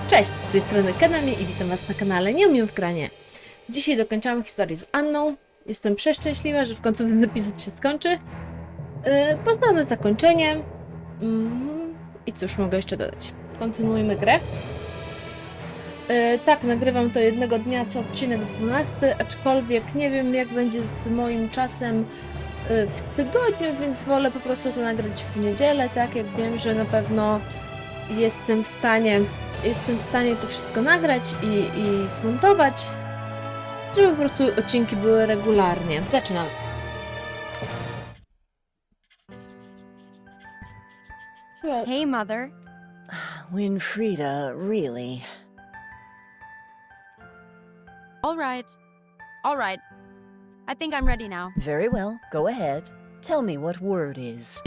Cześć, z tej strony Chętnie i witam Was na kanale Nie umiem w granie. Dzisiaj dokończamy historię z Anną. Jestem przeszczęśliwa, że w końcu ten epizod się skończy. Poznamy zakończenie. I cóż mogę jeszcze dodać? Kontynuujmy grę. Tak, nagrywam to jednego dnia co odcinek 12, aczkolwiek nie wiem jak będzie z moim czasem w tygodniu, więc wolę po prostu to nagrać w niedzielę, tak jak wiem, że na pewno jestem w stanie to wszystko nagrać i zmontować, żeby po prostu odcinki były regularnie. Zaczynamy. Hey, Mother. Winfrieda, really? All right. All right. I think I'm ready now. Very well, go ahead. Tell me what word is.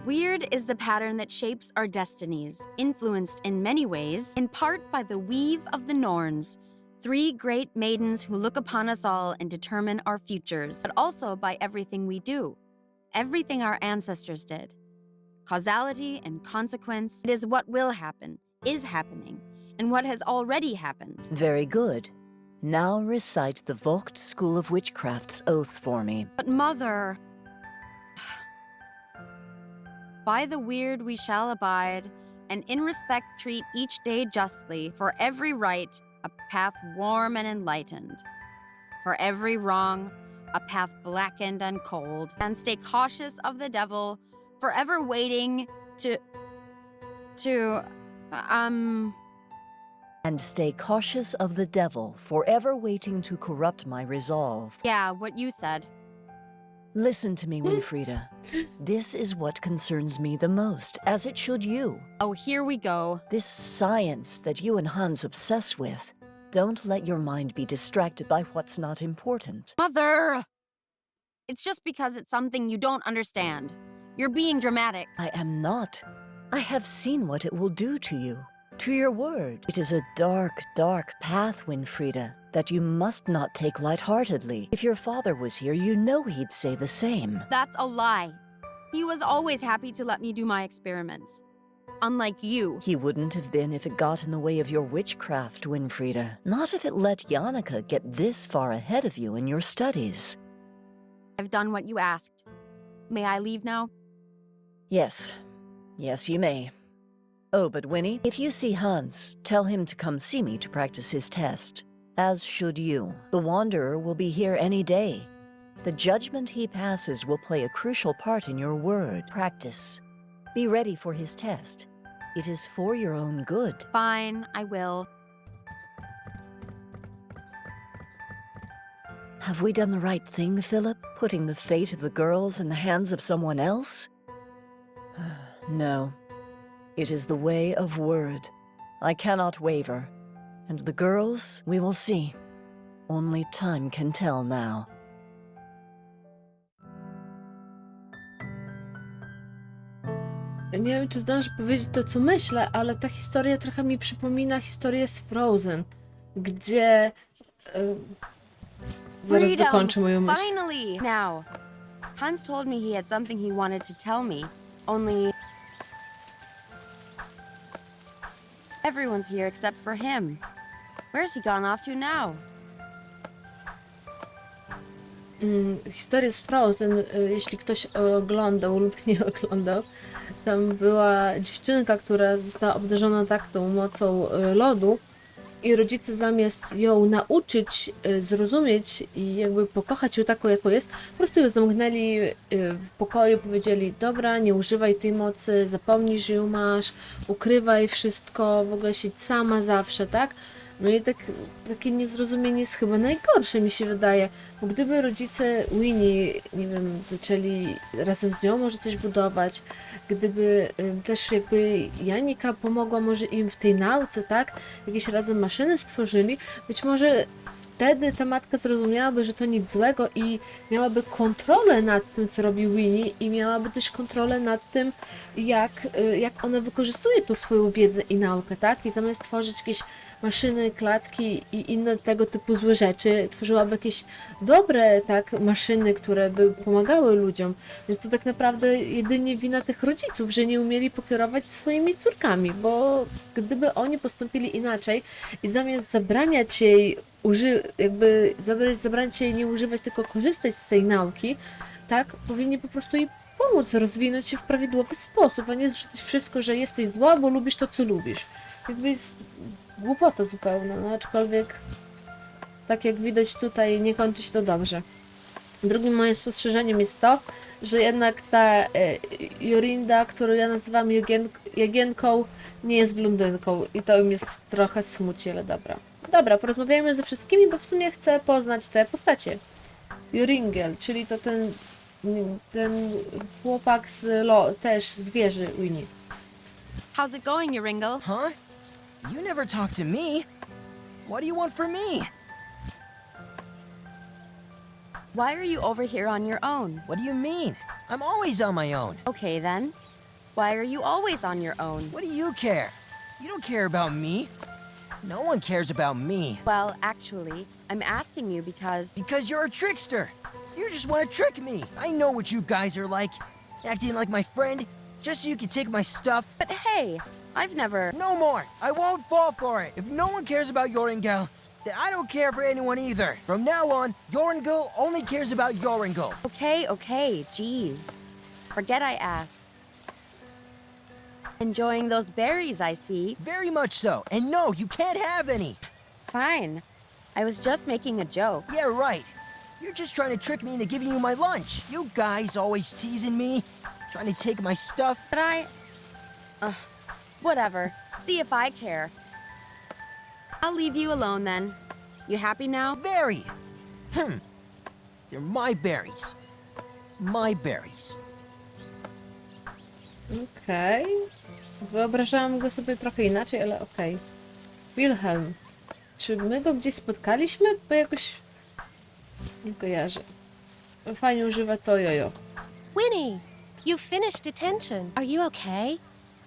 Weird is the pattern that shapes our destinies, influenced in many ways, in part by the weave of the Norns, three great maidens who look upon us all and determine our futures, but also by everything we do, everything our ancestors did. Causality and consequence, it is what will happen, is happening, and what has already happened. Very good. Now recite the Vogt School of Witchcraft's oath for me. But Mother... By the weird we shall abide, and in respect treat each day justly, for every right, a path warm and enlightened. For every wrong, a path blackened and cold. And stay cautious of the devil, forever waiting And stay cautious of the devil, forever waiting to corrupt my resolve. Yeah, what you said. Listen to me, Winfrieda. This is what concerns me the most, as it should you. Oh, here we go. This science that you and Hans obsess with. Don't let your mind be distracted by what's not important. Mother! It's just because it's something you don't understand. You're being dramatic. I am not. I have seen what it will do to you, to your word. It is a dark, dark path, Winfrieda, that you must not take lightheartedly. If your father was here, you know he'd say the same. That's a lie. He was always happy to let me do my experiments. Unlike you. He wouldn't have been if it got in the way of your witchcraft, Winfrieda. Not if it let Jannica get this far ahead of you in your studies. I've done what you asked. May I leave now? Yes. Yes, you may. Oh, but Winnie, if you see Hans, tell him to come see me to practice his test. As should you. The Wanderer will be here any day. The judgment he passes will play a crucial part in your word. Practice. Be ready for his test. It is for your own good. Fine, I will. Have we done the right thing, Philip? Putting the fate of the girls in the hands of someone else? No. It is the way of word. I cannot waver. And the girls, we will see. Only time can tell now. Nie wiem, czy zdążę powiedzieć to, co myślę, ale ta historia trochę mi przypomina historię z Frozen, gdzie... zaraz dokończę moją myśl. Finally! Now, Hans told me he had something he wanted to tell me, only... Everyone's here except for him. Where's he gone off to now? Historię z Frozen, jeśli ktoś oglądał lub nie oglądał, tam była dziewczynka, która została obdarzona tak tą mocą lodu i rodzice zamiast ją nauczyć, zrozumieć i jakby pokochać ją taką, jaką jest, po prostu ją zamknęli w pokoju, powiedzieli: dobra, nie używaj tej mocy, zapomnij, że ją masz, ukrywaj wszystko, w ogóle siedź sama zawsze, tak? No i takie niezrozumienie jest chyba najgorsze, mi się wydaje, bo gdyby rodzice Winnie, nie wiem, zaczęli razem z nią może coś budować, gdyby też jakby Janika pomogła może im w tej nauce, tak, jakieś razem maszyny stworzyli, być może wtedy ta matka zrozumiałaby, że to nic złego i miałaby kontrolę nad tym, co robi Winnie i miałaby też kontrolę nad tym, jak ona wykorzystuje tu swoją wiedzę i naukę, tak? I zamiast tworzyć jakieś maszyny, klatki i inne tego typu złe rzeczy, tworzyłaby jakieś dobre, tak, maszyny, które by pomagały ludziom. Więc to tak naprawdę jedynie wina tych rodziców, że nie umieli pokierować swoimi córkami, bo gdyby oni postąpili inaczej i zamiast zabraniać jej zabraniać jej nie używać, tylko korzystać z tej nauki, tak, powinni po prostu jej pomóc rozwinąć się w prawidłowy sposób, a nie zrzucać wszystko, że jesteś zła, bo lubisz to, co lubisz. Jakby jest głupota zupełna, no aczkolwiek tak jak widać tutaj nie kończy się to dobrze. Drugim moim spostrzeżeniem jest to, że jednak ta Jorinda, którą ja nazywam Jagienką, nie jest blondynką i to mi jest trochę smuci, ale dobra. Dobra, porozmawiajmy ze wszystkimi, bo w sumie chcę poznać te postacie. Joringel, czyli to ten chłopak też z wieży Winnie. How's it going, Joringel? Huh? You never talk to me. What do you want from me? Why are you over here on your own? What do you mean? I'm always on my own. Okay then. Why are you always on your own? What do you care? You don't care about me. No one cares about me. Well, actually, I'm asking you because... Because you're a trickster. You just want to trick me. I know what you guys are like. Acting like my friend just so you can take my stuff. But hey, I've never... No more. I won't fall for it. If no one cares about Joringel, then I don't care for anyone either. From now on, Joringel only cares about Joringel. Okay, jeez. Forget I asked. Enjoying those berries, I see. Very much so. And no, you can't have any. Fine. I was just making a joke. Yeah, right. You're just trying to trick me into giving you my lunch. You guys always teasing me, trying to take my stuff. But whatever. See if I care. I'll leave you alone then. You happy now? Very. They're my berries. My berries. Okej. Wyobrażałam go sobie trochę inaczej, ale okej. Wilhelm. Czy my go gdzieś spotkaliśmy? Bo jakoś... nie kojarzę. Fajnie używa to jojo. Winnie, you finished detention. Are you okay?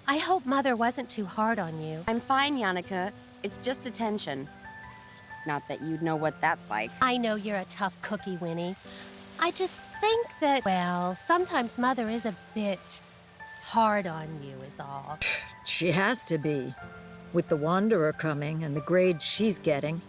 I hope Mother wasn't too hard on you. I'm fine, Yannicka. It's just attention. Not that you'd know what that's like. I know you're a tough cookie, Winnie. I just think that, well, sometimes Mother is a bit hard on you is all. She has to be. With the Wanderer coming and the grades she's getting.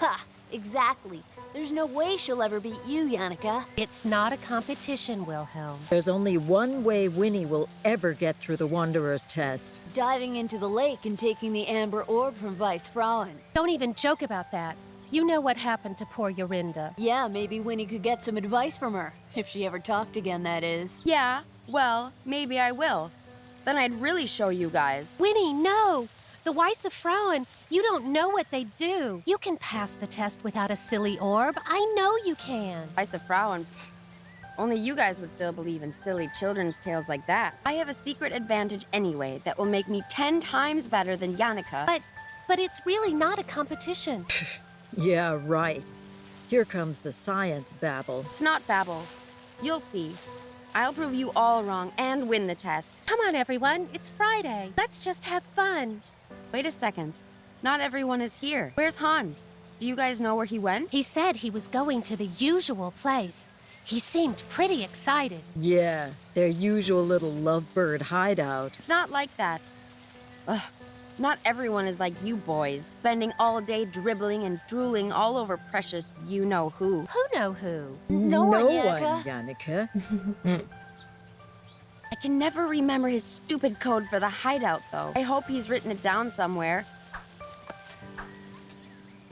Ha! Exactly. There's no way she'll ever beat you, Yannicka. It's not a competition, Wilhelm. There's only one way Winnie will ever get through the Wanderer's test. Diving into the lake and taking the amber orb from Vice Frauen. Don't even joke about that. You know what happened to poor Jorinda. Yeah, maybe Winnie could get some advice from her. If she ever talked again, that is. Yeah, well, maybe I will. Then I'd really show you guys. Winnie, no! The Weisse Frauen, you don't know what they do. You can pass the test without a silly orb. I know you can. Weisse Frauen. Only you guys would still believe in silly children's tales like that. I have a secret advantage anyway that will make me 10 times better than Yannicka. But it's really not a competition. Yeah, right. Here comes the science babble. It's not babble. You'll see. I'll prove you all wrong and win the test. Come on, everyone. It's Friday. Let's just have fun. Wait a second. Not everyone is here. Where's Hans? Do you guys know where he went? He said he was going to the usual place. He seemed pretty excited. Yeah, their usual little lovebird hideout. It's not like that. Ugh. Not everyone is like you boys, spending all day dribbling and drooling all over precious you-know-who. Who know who? No one, Yannicka. Yannicka. I can never remember his stupid code for the hideout, though. I hope he's written it down somewhere.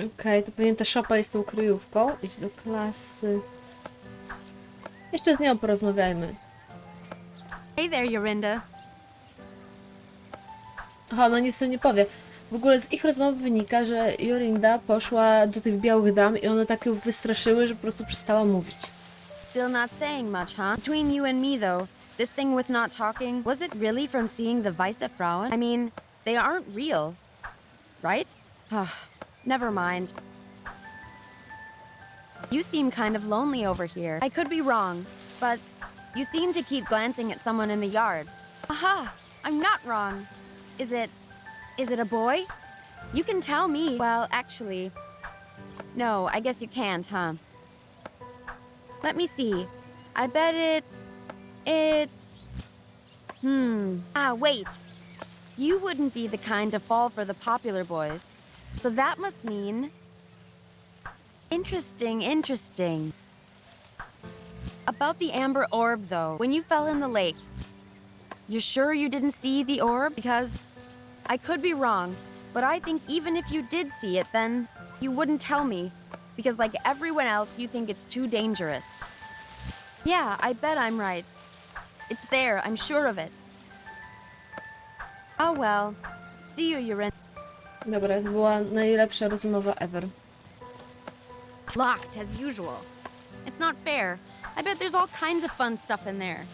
Okej, to pewnie ta szopa jest tą kryjówką. Idź do klasy. Jeszcze z nią porozmawiajmy. Hey there, Jorinda. Aha, no nic to nie powie. W ogóle z ich rozmowy wynika, że Jorinda poszła do tych białych dam i one tak ją wystraszyły, że po prostu przestała mówić. Still not saying much, huh? Between you and me, though, this thing with not talking, was it really from seeing the Weisse Frauen? I mean, they aren't real, right? Never mind. You seem kind of lonely over here. I could be wrong, but you seem to keep glancing at someone in the yard. Aha! I'm not wrong. Is it a boy? You can tell me. Well, actually, no, I guess you can't, huh? Let me see. I bet wait. You wouldn't be the kind to fall for the popular boys. So that must mean... Interesting. About the amber orb, though, when you fell in the lake, you're sure you didn't see the orb? Because I could be wrong, but I think even if you did see it, then you wouldn't tell me. Because like everyone else, you think it's too dangerous. Yeah, I bet I'm right. It's there, I'm sure of it. Oh well. See you, you're in. Dobra, to była najlepsza rozmowa ever. Locked as usual. It's not fair. I bet there's all kinds of fun stuff in there.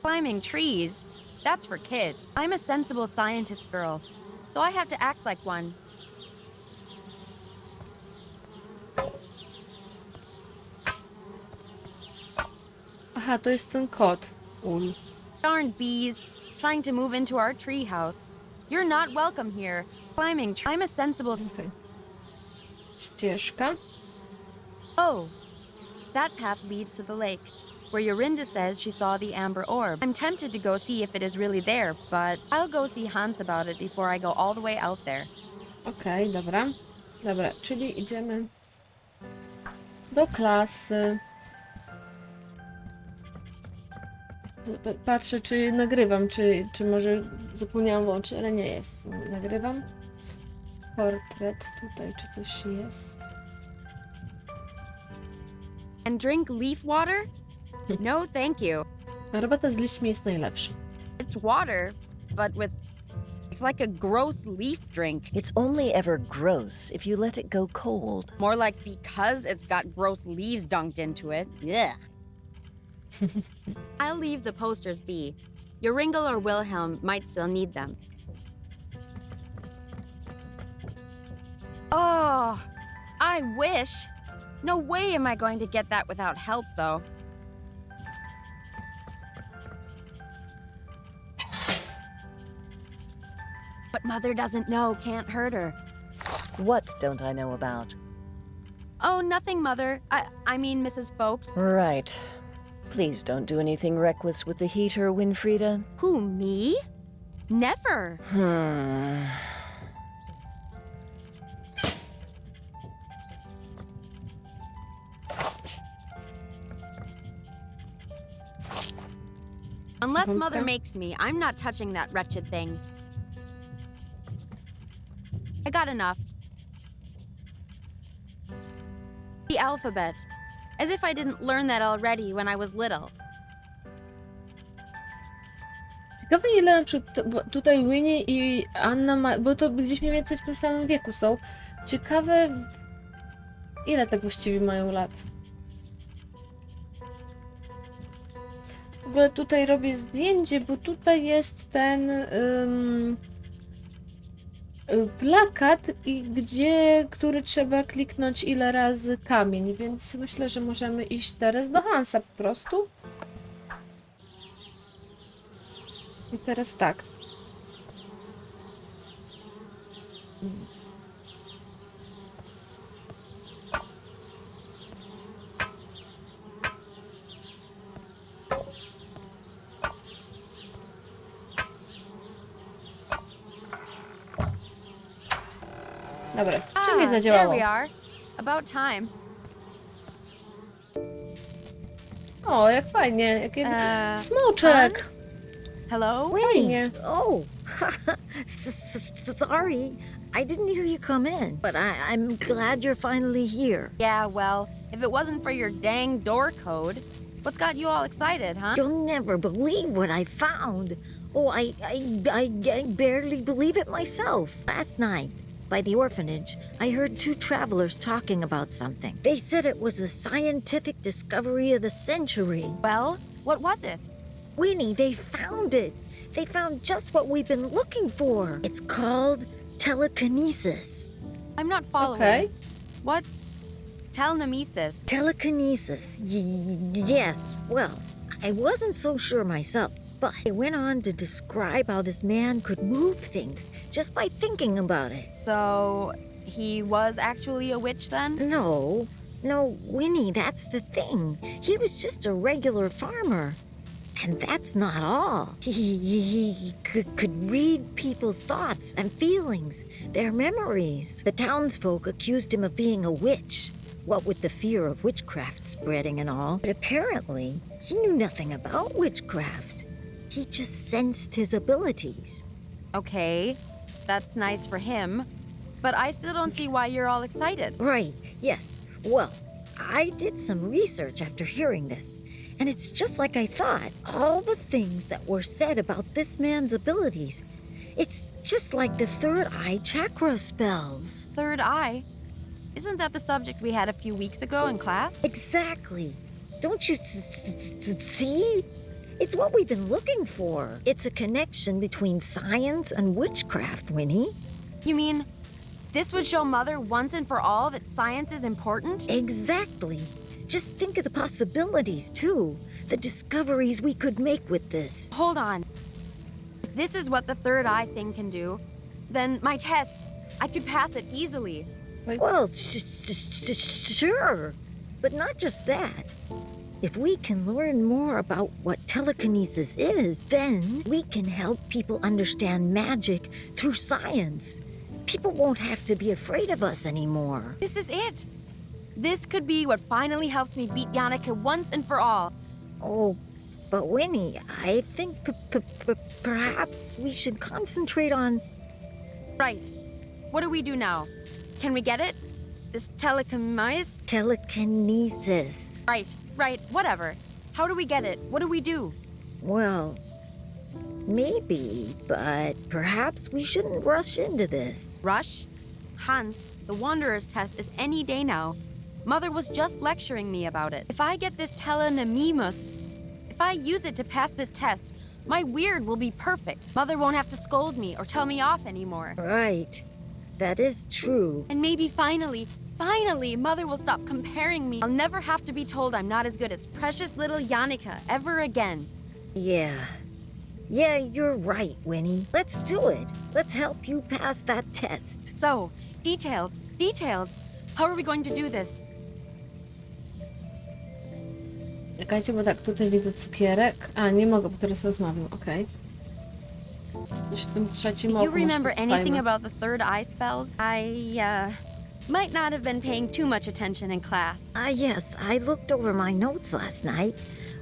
Climbing trees? That's for kids. I'm a sensible scientist girl, so I have to act like one. Aha, to jest ten kot. Ul. Darn bees, trying to move into our tree house. You're not welcome here. I'm a sensible... Okay. Ścieżka. Oh, that path leads to the lake, where Yorinda says she saw the amber orb. I'm tempted to go see if it is really there, but I'll go see Hans about it before I go all the way out there. Okej, dobra. Dobra, czyli idziemy do klasy. Patrzę, czy nagrywam, czy może zapomniałam włączyć, ale nie jest. Nagrywam. Portret tutaj, czy coś jest? And drink leaf water? No, thank you. Herbata z liśćmi jest najlepsza. It's water, but with... It's like a gross leaf drink. It's only ever gross if you let it go cold. More like because it's got gross leaves dunked into it. Ugh. I'll leave the posters be. Joringel or Wilhelm might still need them. Oh, I wish. No way am I going to get that without help, though. What Mother doesn't know can't hurt her. What don't I know about? Oh, nothing, Mother. I mean, Mrs. Folk. Right. Please don't do anything reckless with the heater, Winfrieda. Who, me? Never. Unless Mother makes me, I'm not touching that wretched thing. I got enough. The alphabet. As if I didn't learn that already when I was little. Ciekawe ile na przykład tutaj Winnie i Anna ma, bo to gdzieś mniej więcej w tym samym wieku są. Ciekawe ile tak właściwie mają lat. W ogóle tutaj robię zdjęcie, bo tutaj jest ten plakat, który trzeba kliknąć ile razy kamień, więc myślę, że możemy iść teraz do Hansa po prostu. I teraz tak. Dobra, czemu nie There zadziałało? we are. About time. O, jak fajnie, jaki smoczek. Hans? Hello? Fajnie. Oh, sorry. I didn't hear you come in, but I'm glad you're finally here. Yeah, well, if it wasn't for your dang door code, what's got you all excited, huh? You'll never believe what I found. Oh, I barely believe it myself. Last night, by the orphanage, I heard two travelers talking about something. They said it was the scientific discovery of the century. Well, what was it? Winnie, they found it. They found just what we've been looking for. It's called telekinesis. I'm not following. Okej. What's telekinesis? Telekinesis. Yes, well, I wasn't so sure myself, but I went on to describe how this man could move things just by thinking about it. So, he was actually a witch then? No, Winnie, that's the thing. He was just a regular farmer. And that's not all. He could read people's thoughts and feelings, their memories. The townsfolk accused him of being a witch, what with the fear of witchcraft spreading and all. But apparently, he knew nothing about witchcraft. He just sensed his abilities. Okay, that's nice for him. But I still don't see why you're all excited. Right, yes. Well, I did some research after hearing this. And it's just like I thought. All the things that were said about this man's abilities. It's just like the third eye chakra spells. Third eye? Isn't that the subject we had a few weeks ago in class? Exactly. Don't you see? It's what we've been looking for. It's a connection between science and witchcraft, Winnie. You mean this would show Mother once and for all that science is important? Exactly. Just think of the possibilities, too. The discoveries we could make with this. Hold on. If this is what the third eye thing can do, then my test, I could pass it easily. Well, sure. But not just that. If we can learn more about what telekinesis is, then we can help people understand magic through science. People won't have to be afraid of us anymore. This is it. This could be what finally helps me beat Yannicka once and for all. Oh, but Winnie, I think perhaps we should concentrate on... Right. What do we do now? Can we get it? This telekinesis? Telekinesis. Right, whatever. How do we get it? What do we do? Well, maybe, but perhaps we shouldn't rush into this. Rush? Hans, the Wanderer's test is any day now. Mother was just lecturing me about it. If I get this telekinesis, if I use it to pass this test, my weird will be perfect. Mother won't have to scold me or tell me off anymore. Right. That is true. And maybe finally, Mother will stop comparing me. I'll never have to be told I'm not as good as precious little Yannicka ever again. Yeah, you're right, Winnie. Let's do it. Let's help you pass that test. So, details. How are we going to do this? Czekajcie, bo tak, tutaj widzę cukierek. A, nie mogę, bo teraz rozmawiam, okej. Już tym trzecim Do you oku remember muszę anything posłuchajmy. about the third eye spells? I, might not have been paying too much attention in class. Yes, I looked over my notes last night.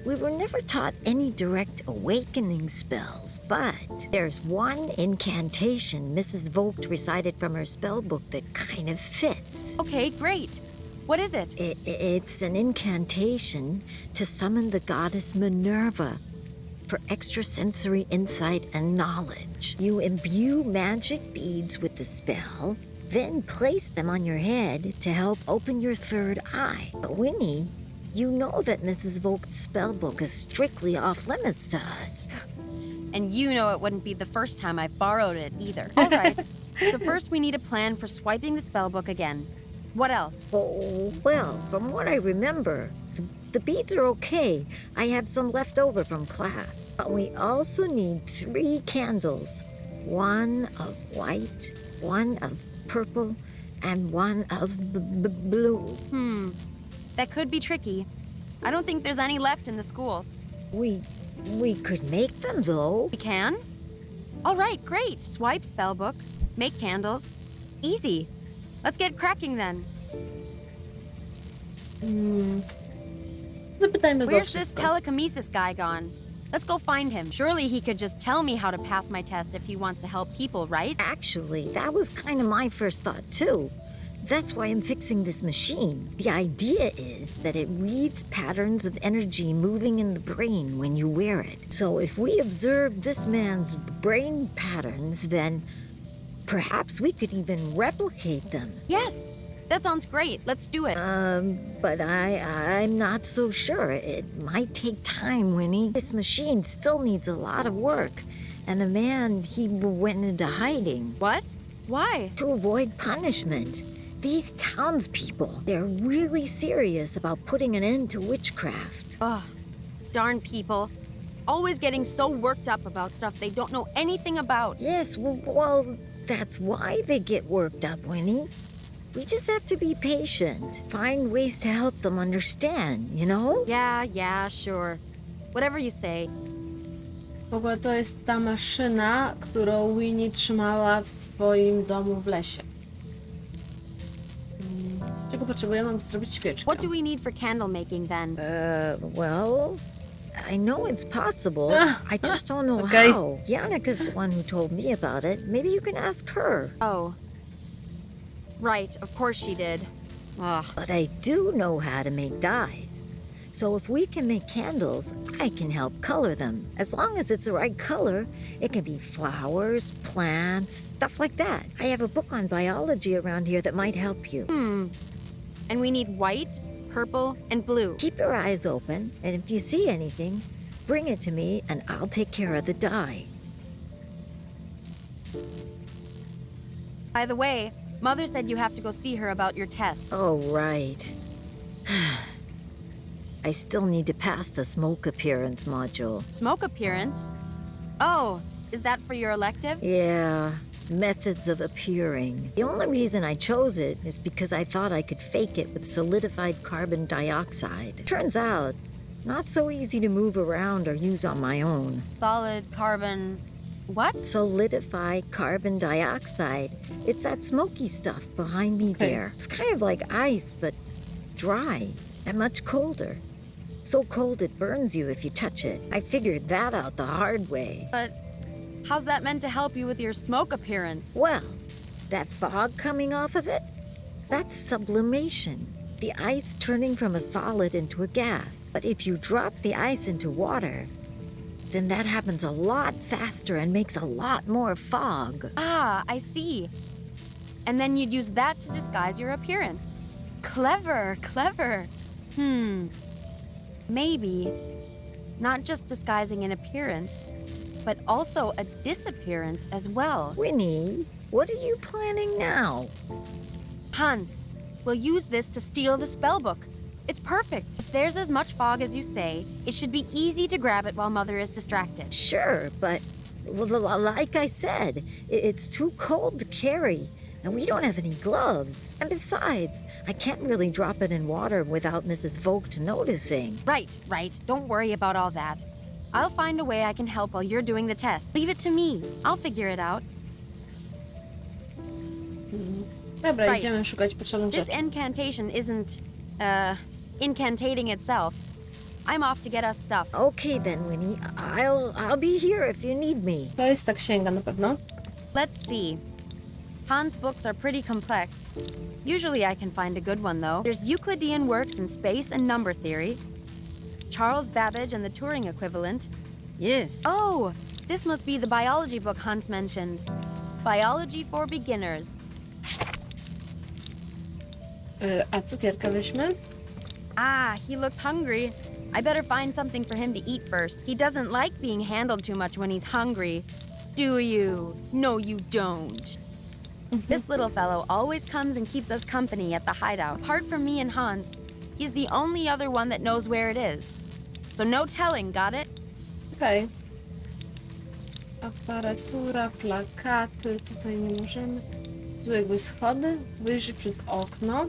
We were never taught any direct awakening spells, but there's one incantation Mrs. Vogt recited from her spell book that kind of fits. Okay, great. What is it? It's an incantation to summon the goddess Minerva for extrasensory insight and knowledge. You imbue magic beads with the spell, then place them on your head to help open your third eye. But Winnie, you know that Mrs. Vogt's spellbook is strictly off limits to us. And you know it wouldn't be the first time I've borrowed it either. All right. So first we need a plan for swiping the spellbook again. What else? Oh, well, from what I remember, the beads are okay. I have some left over from class. But we also need 3 candles. One of white, one of purple, and one of blue. That could be tricky. I don't think there's any left in the school. We could make them, though. We can? All right, great. Swipe spellbook, make candles. Easy. Let's get cracking then. Zapytajmy go Where's this wszystko. telekinesis guy gone? Let's go find him. Surely he could just tell me how to pass my test if he wants to help people, right? Actually, that was kind of my first thought, too. That's why I'm fixing this machine. The idea is that it reads patterns of energy moving in the brain when you wear it. So if we observe this man's brain patterns, then perhaps we could even replicate them. Yes, That sounds great. Let's do it. But I'm not so sure. It might take time, Winnie. This machine still needs a lot of work. And the man, he went into hiding. What? Why? To avoid punishment. These townspeople, they're really serious about putting an end to witchcraft. Ugh, darn people. Always getting so worked up about stuff they don't know anything about. Yes, well, that's why they get worked up, Winnie. We just have to be patient. Find ways to help them understand, you know? Yeah, sure. Whatever you say. W ogóle to jest ta maszyna, którą Winnie trzymała w swoim domu w lesie. Czego potrzebuję? Mam zrobić świeczkę. What do we need for candle making then? Well, I know it's possible. I just don't know Okay. how. Janica's the one who told me about it. Maybe you can ask her. Oh. Right, of course she did. Ugh. But I do know how to make dyes. So if we can make candles, I can help color them. As long as it's the right color, it can be flowers, plants, stuff like that. I have a book on biology around here that might help you. And we need white, purple, and blue. Keep your eyes open, and if you see anything, bring it to me and I'll take care of the dye. By the way, Mother said you have to go see her about your test. Oh, right. I still need to pass the smoke appearance module. Smoke appearance? Oh, is that for your elective? Yeah, methods of appearing. The only reason I chose it is because I thought I could fake it with solidified carbon dioxide. Turns out, not so easy to move around or use on my own. Solid carbon... What? Solidified carbon dioxide. It's that smoky stuff behind me there. It's kind of like ice, but dry and much colder. So cold it burns you if you touch it. I figured that out the hard way. But how's that meant to help you with your smoke appearance? Well, that fog coming off of it, that's sublimation. The ice turning from a solid into a gas. But if you drop the ice into water, then that happens a lot faster and makes a lot more fog. Ah, I see. And then you'd use that to disguise your appearance. Clever. Maybe not just disguising an appearance, but also a disappearance as well. Winnie, what are you planning now? Hans, we'll use this to steal the spellbook. It's perfect. If there's as much fog as you say, it should be easy to grab it while Mother is distracted. Sure, but like I said, it's too cold to carry, and we don't have any gloves. And besides, I can't really drop it in water without Mrs. Vogt noticing. Right. Don't worry about all that. I'll find a way I can help while you're doing the test. Leave it to me. I'll figure it out. Dobra, Right. idziemy szukać potrzebnych This rzeczy. incantation isn't, incantating itself. I'm off to get us stuff. Okay then, Winnie. I'll be here if you need me. To jest ta księga na pewno. Let's see. Hans' books are pretty complex. Usually I can find a good one, though. There's Euclidean works in space and number theory. Charles Babbage and the Turing equivalent. Yeah. Oh, this must be the biology book Hans mentioned. Biology for beginners. A cukierka weźmy? Ah, he looks hungry. I better find something for him to eat first. He doesn't like being handled too much when he's hungry. Do you? No, you don't. This little fellow always comes and keeps us company at the hideout. Apart from me and Hans, he's the only other one that knows where it is. So no telling, got it? Okej. Aparatura, plakaty, tutaj nie możemy. Tu jakby schody, wyjrzeć przez okno.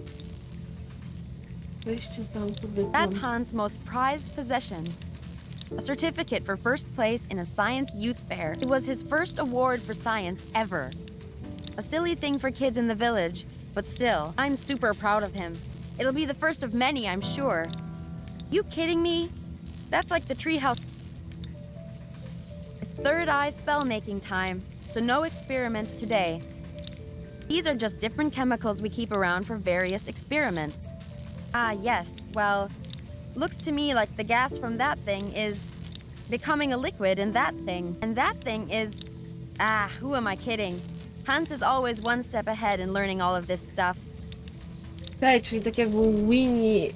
Wyjście z domku, dyplom. That's Hans' most prized possession. A certificate for first place in a science youth fair. It was his first award for science ever. A silly thing for kids in the village, but still, I'm super proud of him. It'll be the first of many, I'm sure. You kidding me? That's like the treehouse. It's third eye spell making time, so no experiments today. These are just different chemicals we keep around for various experiments. Ah, yes, well, looks to me like the gas from that thing is becoming a liquid in that thing. And that thing is... who am I kidding? Hans is always one step ahead in learning all of this stuff. Okej, czyli tak jakby Winnie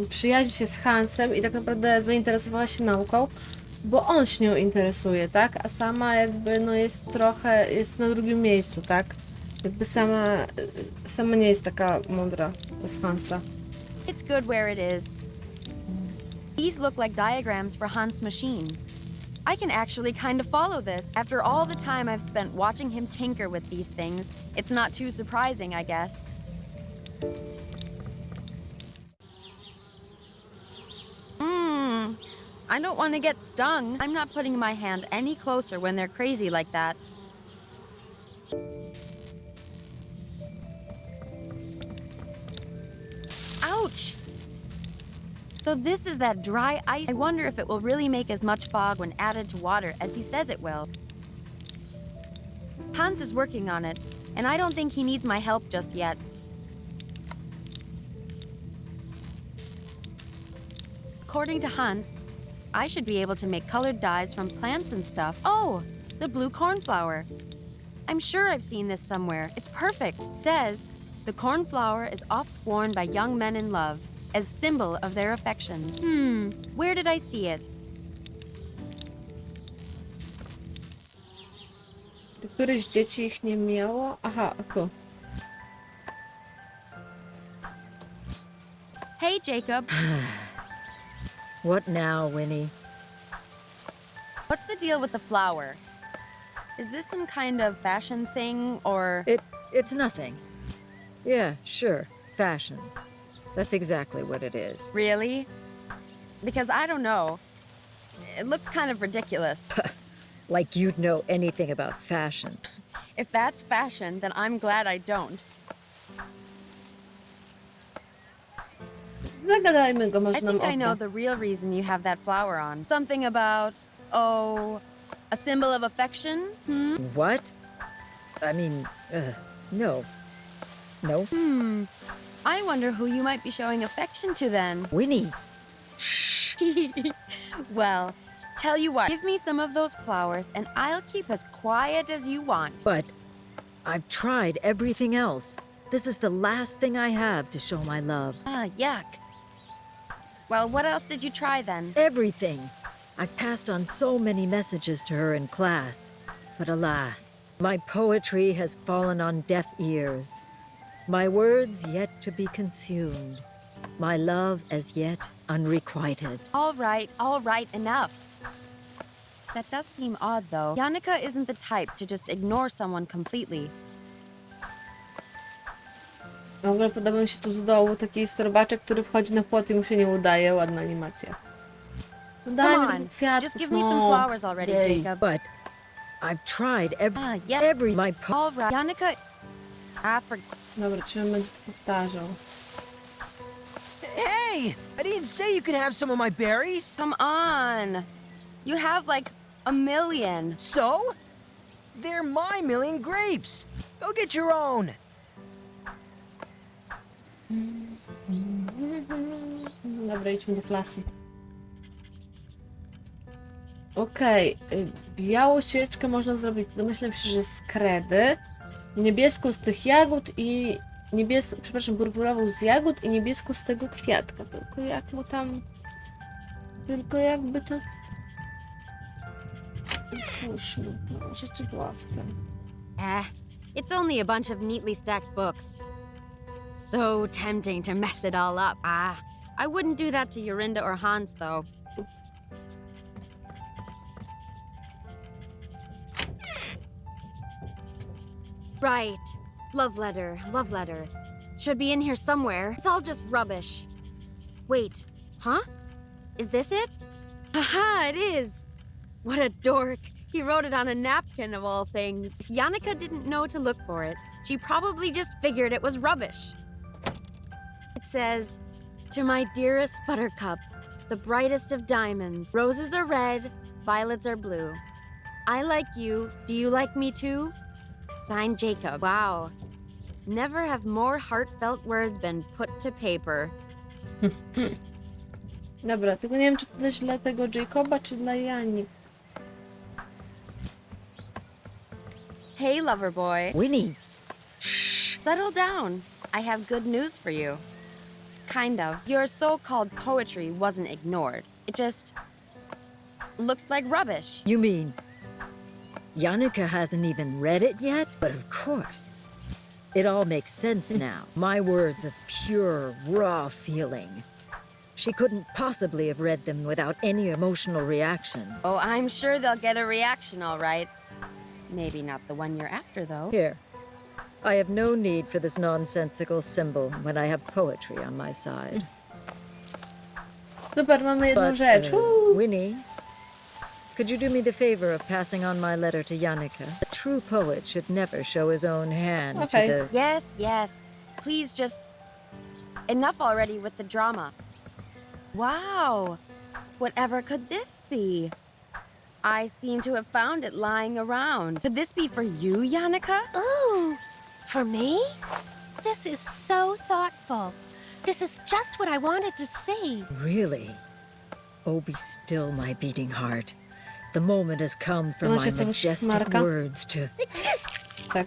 przyjaźni się z Hansem i tak naprawdę zainteresowała się nauką, bo on się nią interesuje, tak? A sama jakby no jest na drugim miejscu, tak? Jakby sama nie jest taka mądra z Hansa. It's good where it is. These look like diagrams for Hans' machine. I can actually kind of follow this. After all the time I've spent watching him tinker with these things, it's not too surprising, I guess. I don't want to get stung. I'm not putting my hand any closer when they're crazy like that. Ouch! So this is that dry ice. I wonder if it will really make as much fog when added to water as he says it will. Hans is working on it, and I don't think he needs my help just yet. According to Hans, I should be able to make colored dyes from plants and stuff. Oh, the blue cornflower. I'm sure I've seen this somewhere. It's perfect. It says, the cornflower is oft worn by young men in love as symbol of their affections. Where did I see it? Któreś dzieci ich nie miało? Aha, tu. Hey, Jacob. What now, Winnie? What's the deal with the flower? Is this some kind of fashion thing, or... It's nothing. Yeah, sure, fashion. That's exactly what it is. Really? Because I don't know. It looks kind of ridiculous. Like you'd know anything about fashion. If that's fashion, then I'm glad I don't. Zagadajmy go, I może nam think I know odda. the real reason you have that flower on. Something about, a symbol of affection? What? I mean, no. No. I wonder who you might be showing affection to then. Winnie. Well, tell you what, give me some of those flowers and I'll keep as quiet as you want. But I've tried everything else. This is the last thing I have to show my love. Ah, yuck. Well, what else did you try then? Everything. I've passed on so many messages to her in class. But alas, my poetry has fallen on deaf ears. My words yet to be consumed. My love as yet unrequited. All right, enough. That does seem odd, though. Janika isn't the type to just ignore someone completely. W ogóle podoba mi się tu z dołu taki storbaczek, który wchodzi na płot i mu się nie udaje. Ładna animacja. Come on, just give me some flowers already, Jacob. But I've tried Yeah. every my All right, Janika. Dobra, czy on będzie to powtarzał? Hey! I didn't say you could have some of my berries. Come on. You have like a million. So? They're my million grapes. Go get your own. Dobra, idźmy do klasy. Okej, białą świeczkę można zrobić, domyślam się, że z kredy, niebieską z tych jagód i purpurową z jagód i niebieską z tego kwiatka. Tylko jak mu tam... Tylko jakby to... Puszmy to, rzeczy ławce. It's only a bunch of neatly stacked books. So tempting to mess it all up. I wouldn't do that to Yorinda or Hans, though. Right. Love letter, love letter. Should be in here somewhere. It's all just rubbish. Wait, huh? Is this it? Haha, it is! What a dork. He wrote it on a napkin of all things. If Janika didn't know to look for it, she probably just figured it was rubbish. It says, to my dearest buttercup, the brightest of diamonds. Roses are red, violets are blue. I like you. Do you like me too? Signed, Jacob. Wow. Never have more heartfelt words been put to paper. Dobra, tylko nie wiem, czy to też dla tego Jacoba, czy dla Jani. Hey, lover boy. Winnie. Settle down. I have good news for you. Kind of. Your so-called poetry wasn't ignored. It just looked like rubbish. You mean Yannicka hasn't even read it yet? But of course. It all makes sense now. My words of pure, raw feeling. She couldn't possibly have read them without any emotional reaction. Oh, I'm sure they'll get a reaction, all right. Maybe not the one you're after, though. Here. I have no need for this nonsensical symbol when I have poetry on my side. Super, mamy jedną But, rzecz. Winnie, could you do me the favor of passing on my letter to Yannicka? A true poet should never show his own hand Okay. to the... Yes, yes. Please just... Enough already with the drama. Wow. Whatever could this be? I seem to have found it lying around. Could this be for you, Yannicka? Ooh, for me? This is so thoughtful. This is just what I wanted to see. Really? Oh, be still, my beating heart. The moment has come for Ona my się tam majestic smarka. words to... Tak.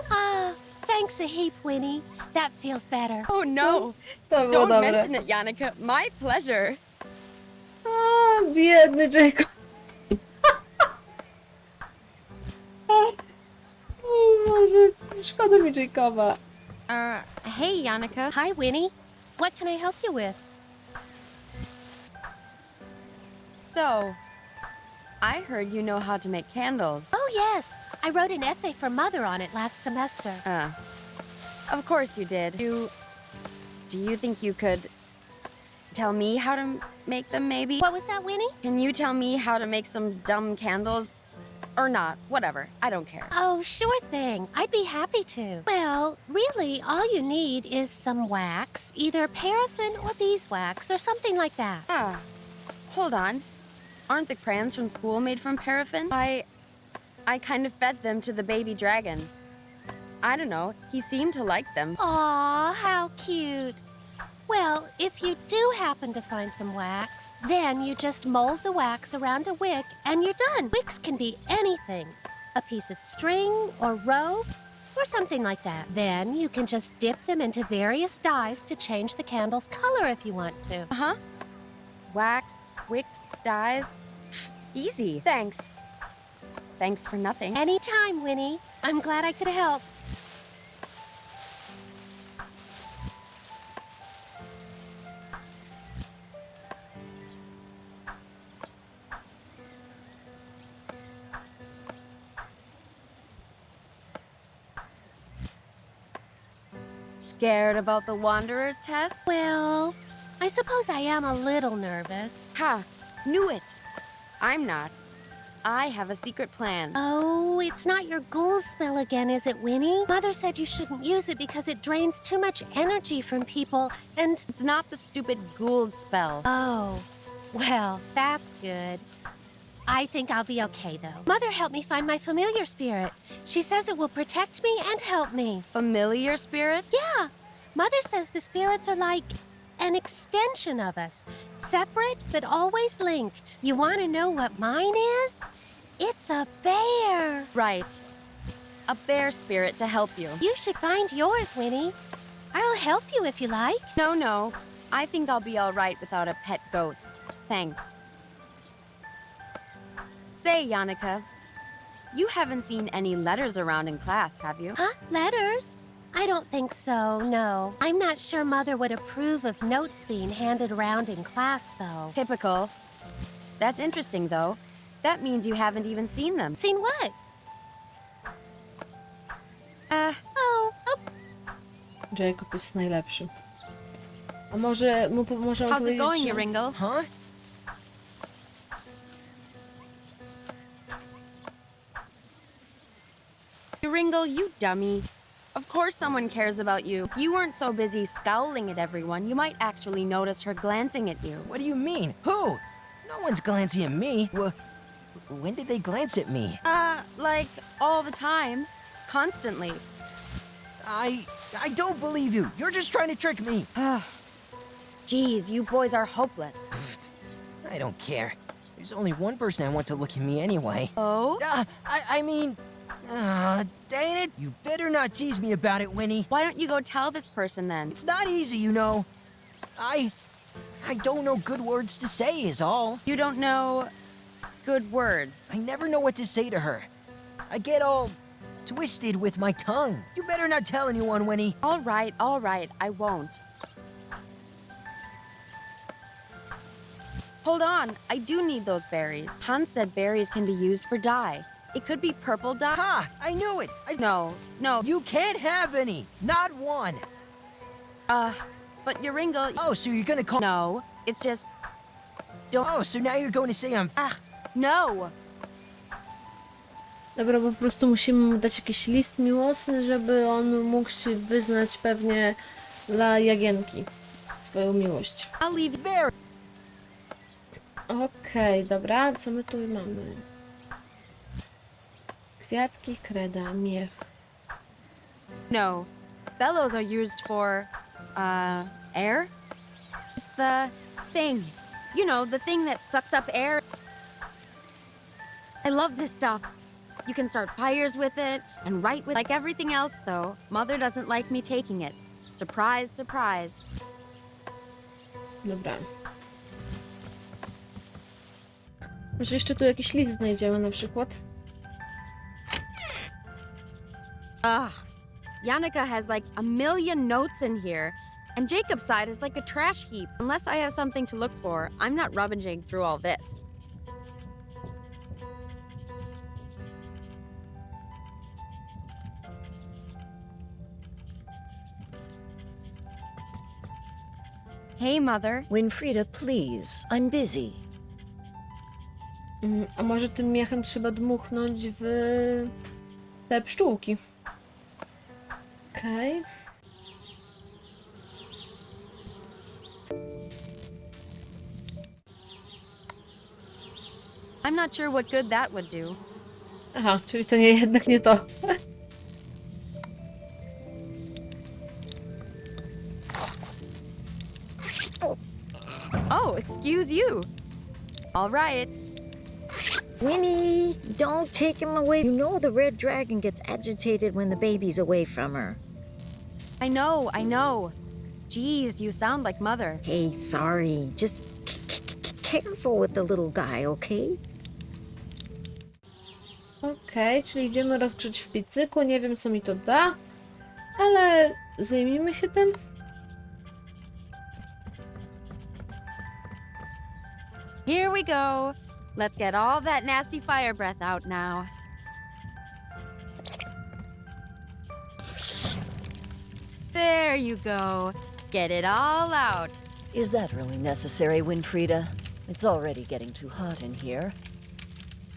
Ah, thanks a heap, Winnie. That feels better. Oh, no. To było Don't dobre. mention it, Yannicka. My pleasure. A, biedny Jacob. O Boże, szkoda mi Jacoba. Hey, Yannicka. Hi, Winnie. What can I help you with? So, I heard you know how to make candles. Oh, yes. I wrote an essay for Mother on it last semester. Of course you did. Do you think you could tell me how to make them, maybe? What was that, Winnie? Can you tell me how to make some dumb candles? Or not, whatever. I don't care. Oh, sure thing. I'd be happy to. Well, really, all you need is some wax, either paraffin or beeswax or something like that. Hold on. Aren't the crayons from school made from paraffin? I kind of fed them to the baby dragon. I don't know. He seemed to like them. Aw, how cute. Well, if you do happen to find some wax, then you just mold the wax around a wick and you're done. Wicks can be anything. A piece of string or rope or something like that. Then you can just dip them into various dyes to change the candle's color if you want to. Uh-huh. Wax, wick, dyes. Easy. Thanks. Thanks for nothing. Anytime, Winnie. I'm glad I could help. Scared about the Wanderer's test? Well, I suppose I am a little nervous. Ha! Knew it! I'm not. I have a secret plan. Oh, it's not your ghoul spell again, is it, Winnie? Mother said you shouldn't use it because it drains too much energy from people, and... It's not the stupid ghoul spell. Oh, well, that's good. I think I'll be okay, though. Mother helped me find my familiar spirit. She says it will protect me and help me. Familiar spirit? Yeah. Mother says the spirits are like an extension of us, separate but always linked. You want to know what mine is? It's a bear. Right. A bear spirit to help you. You should find yours, Winnie. I'll help you if you like. No. I think I'll be all right without a pet ghost. Thanks. Say, Yannicka, you haven't seen any letters around in class, have you? Huh? Letters? I don't think so, no. I'm not sure Mother would approve of notes being handed around in class, though. Typical. That's interesting, though. That means you haven't even seen them. Seen what? Oh. Jacob jest najlepszy. A może możemy How's it powiedzieć, going, że... Ringle? Huh? Ringle, you dummy. Of course someone cares about you. If you weren't so busy scowling at everyone, you might actually notice her glancing at you. What do you mean? Who? No one's glancing at me. When did they glance at me? Like, all the time. Constantly. I don't believe you. You're just trying to trick me. Jeez, you boys are hopeless. I don't care. There's only one person I want to look at me anyway. Oh? I mean, Dang it! You better not tease me about it, Winnie. Why don't you go tell this person then? It's not easy, you know. I don't know good words to say is all. You don't know good words. I never know what to say to her. I get all twisted with my tongue. You better not tell anyone, Winnie. All right, I won't. Hold on, I do need those berries. Hans said berries can be used for dye. It could be purple dye. Ha! I knew it! No. You can't have any! Not one! But Joringel... Oh, so you're gonna call... No, it's just... Don't... Oh, so now you're going to say I'm... No! Dobra, po prostu musimy mu dać jakiś list miłosny, żeby on mógł się wyznać pewnie dla Jagienki swoją miłość. I'll leave... There! Okej, dobra, co my tu mamy? Kwiatki, kreda, miech. No. Bellows are used for... air? It's the thing. You know, the thing that sucks up air. I love this stuff. You can start fires with it and write with... Like everything else, though, Mother doesn't like me taking it. Surprise, surprise. Dobra. Może jeszcze tu jakiś list znajdziemy na przykład? Ugh. Yannicka has like a million notes in here, and Jacob's side is like a trash heap. Unless I have something to look for, I'm not rummaging through all this. Hey, Mother. Winfrieda, please. I'm busy. A może tym miechem trzeba dmuchnąć w te pszczółki? Okej. I'm not sure what good that would do. Aha, czyli to nie, jednak nie to. Oh, excuse you. All right. Winnie, don't take him away. You know the red dragon gets agitated when the baby's away from her. I know. Geez, you sound like Mother. Hey, sorry. Just careful with the little guy, okay? Okej, czyli idziemy rozgrzeć w piecyku. Nie wiem, co mi to da, ale zajmijmy się tym. Here we go. Let's get all that nasty fire breath out now. There you go. Get it all out. Is that really necessary, Winfrieda? It's already getting too hot in here.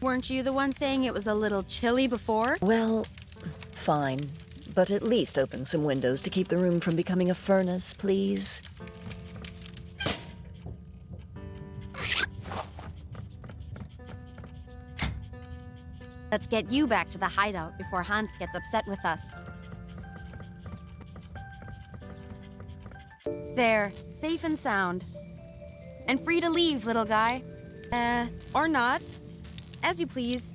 Weren't you the one saying it was a little chilly before? Well, fine. But at least open some windows to keep the room from becoming a furnace, please. Let's get you back to the hideout before Hans gets upset with us. There, safe and sound. And free to leave, little guy. Or not. As you please.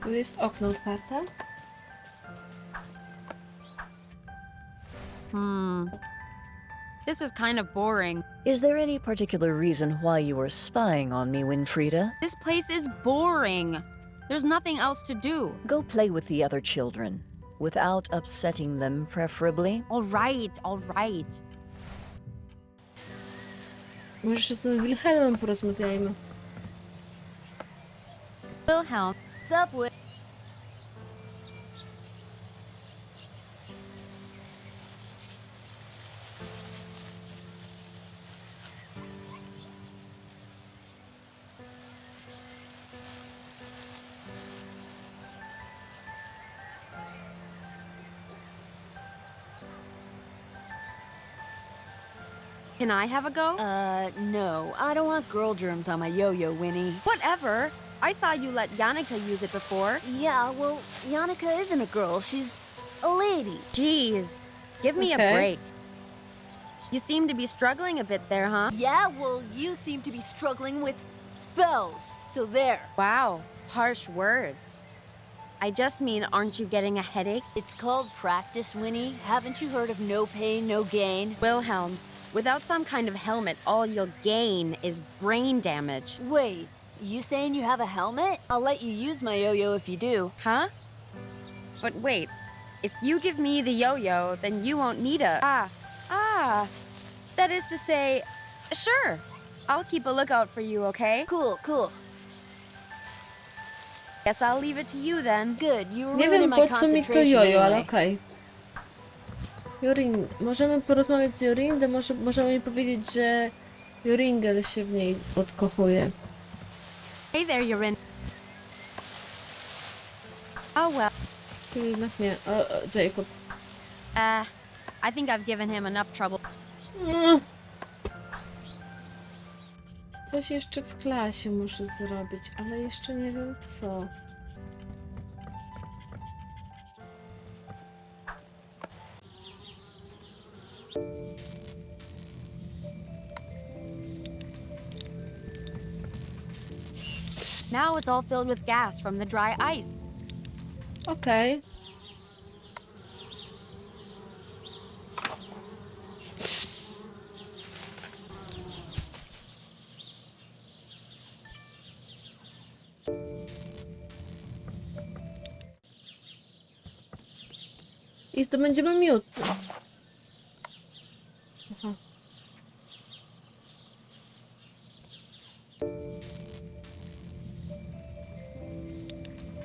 Tu jest okno otwarte. This is kind of boring. Is there any particular reason why you were spying on me, Winfrieda? This place is boring. There's nothing else to do. Go play with the other children. Without upsetting them, preferably. All right. Może jeszcze z tym Wilhelmem porozmawiajmy. Wilhelm. Subway. Can I have a go? No. I don't want girl germs on my yo-yo, Winnie. Whatever. I saw you let Yannicka use it before. Yeah, well, Yannicka isn't a girl. She's a lady. Jeez. Give me Okay. a break. You seem to be struggling a bit there, huh? Yeah, well, you seem to be struggling with spells, so there. Wow, harsh words. I just mean, aren't you getting a headache? It's called practice, Winnie. Haven't you heard of no pain, no gain? Wilhelm, without some kind of helmet, all you'll gain is brain damage. Wait, you saying you have a helmet? I'll let you use my yo-yo if you do. Huh? But wait, if you give me the yo-yo, then you won't need a... That is to say, sure. I'll keep a lookout for you, okay? Cool, cool. Guess I'll leave it to you then. Good, you were Nie ruining wiem my po co mi to concentration jojo, ale anyway. okej. Jorin, możemy porozmawiać z Jorindę, możemy jej powiedzieć, że Joringel się w niej odkochuje. Hey there, you're in. Oh well. Czyli jednak nie. Jacob. I think I've given him enough trouble. Coś jeszcze w klasie muszę zrobić, ale jeszcze nie wiem co. Now it's all filled with gas from the dry ice. Okej. I zdobędziemy miód. Aha.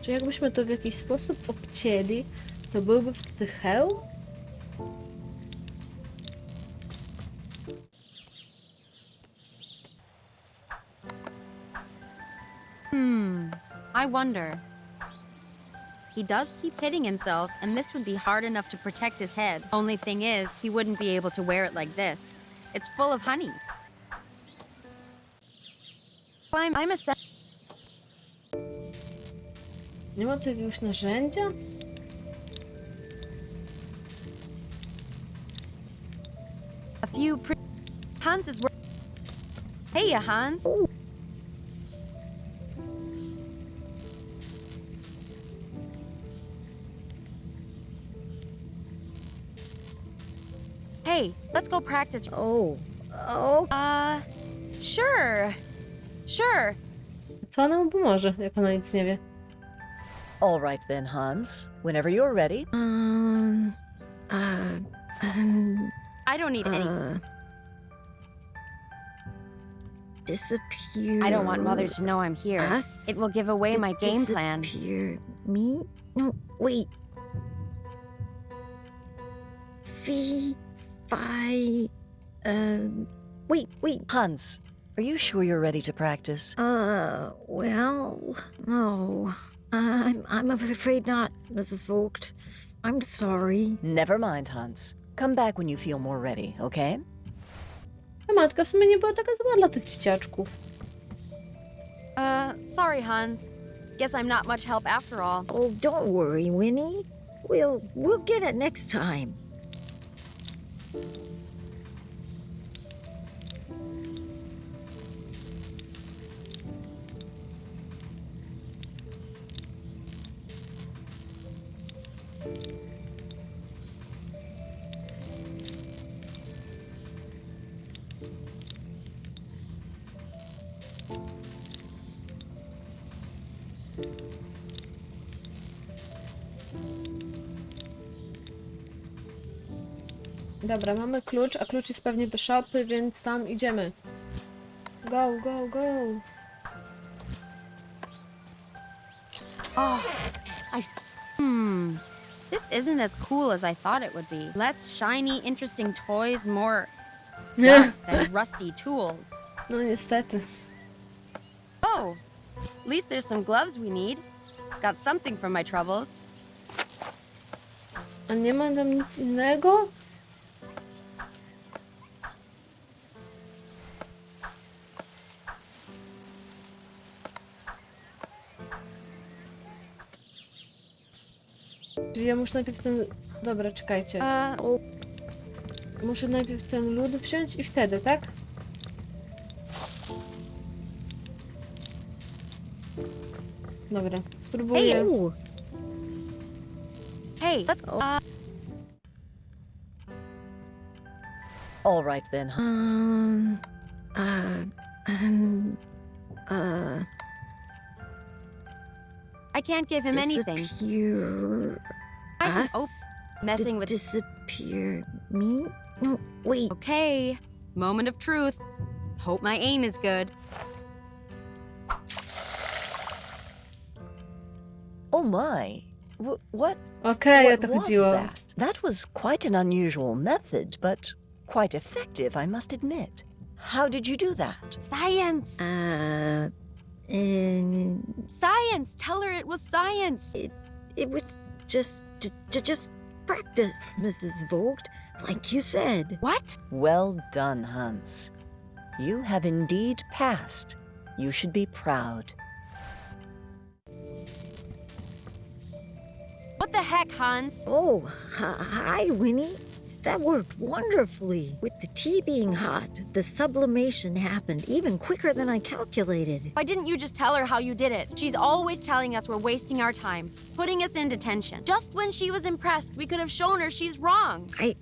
Czy jakbyśmy to w jakiś sposób obcięli, to byłby wtedy hełm? I wonder. He does keep hitting himself, and this would be hard enough to protect his head. Only thing is, he wouldn't be able to wear it like this. It's full of honey. I'm a Nie ma tu jakiegoś narzędzia? few Hans is Hey, Hans. Hey, let's go practice. Oh. Sure. Sure. Co ona mu pomoże, jak ona nic nie wie? All right then, Hans. Whenever you're ready. I don't need any. Disappear. I don't want Mother to know I'm here. Us? It will give away my game plan. Disappear. Me? No, wait. Wait. Hans, are you sure you're ready to practice? Well, no. I'm afraid not, Mrs. Vogt. I'm sorry. Never mind, Hans. Come back when you feel more ready, okay? A matka w sumie nie była taka zła dla tych dzieciaczków. Sorry, Hans. Guess I'm not much help after all. Oh, don't worry, Winnie. We'll get it next time. Dobra, mamy klucz, a klucz jest pewnie do szopy, więc tam idziemy. Go, go, go. This isn't as cool as I thought it would be. Less shiny, interesting toys, more Nie. dust and rusty tools. No niestety. Oh, at least there's some gloves we need. Got something from my troubles. A nie ma tam nic innego? Czyli ja muszę najpierw ten... Dobra, czekajcie. muszę najpierw ten lód wziąć i wtedy, tak? Dobra, spróbuję. Hey. Ooh, Hey, let's. All right then. I can't give him anything. Disappear. I can Us? messing with. Disappear me? No, wait. Okay, moment of truth. Hope my aim is good. Oh my. What? Okej, o What to was chodziło. that? That was quite an unusual method, but quite effective, I must admit. How did you do that? Science! Science! Tell her it was science! It was just practice, Mrs. Vogt, like you said. What? Well done, Hans. You have indeed passed. You should be proud. What the heck, Hans? Oh, hi, Winnie. That worked wonderfully. With the tea being hot, the sublimation happened even quicker than I calculated. Why didn't you just tell her how you did it? She's always telling us we're wasting our time, putting us in detention. Just when she was impressed, we could have shown her she's wrong. I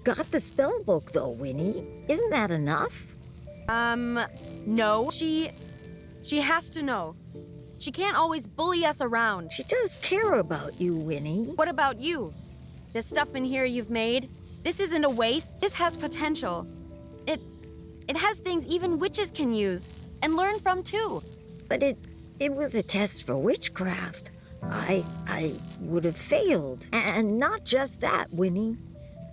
got the spell book, though, Winnie. Isn't that enough? No. She has to know. She can't always bully us around. She does care about you, Winnie. What about you? This stuff in here you've made, this isn't a waste. This has potential. It has things even witches can use and learn from too. But it was a test for witchcraft. I would have failed. And not just that, Winnie.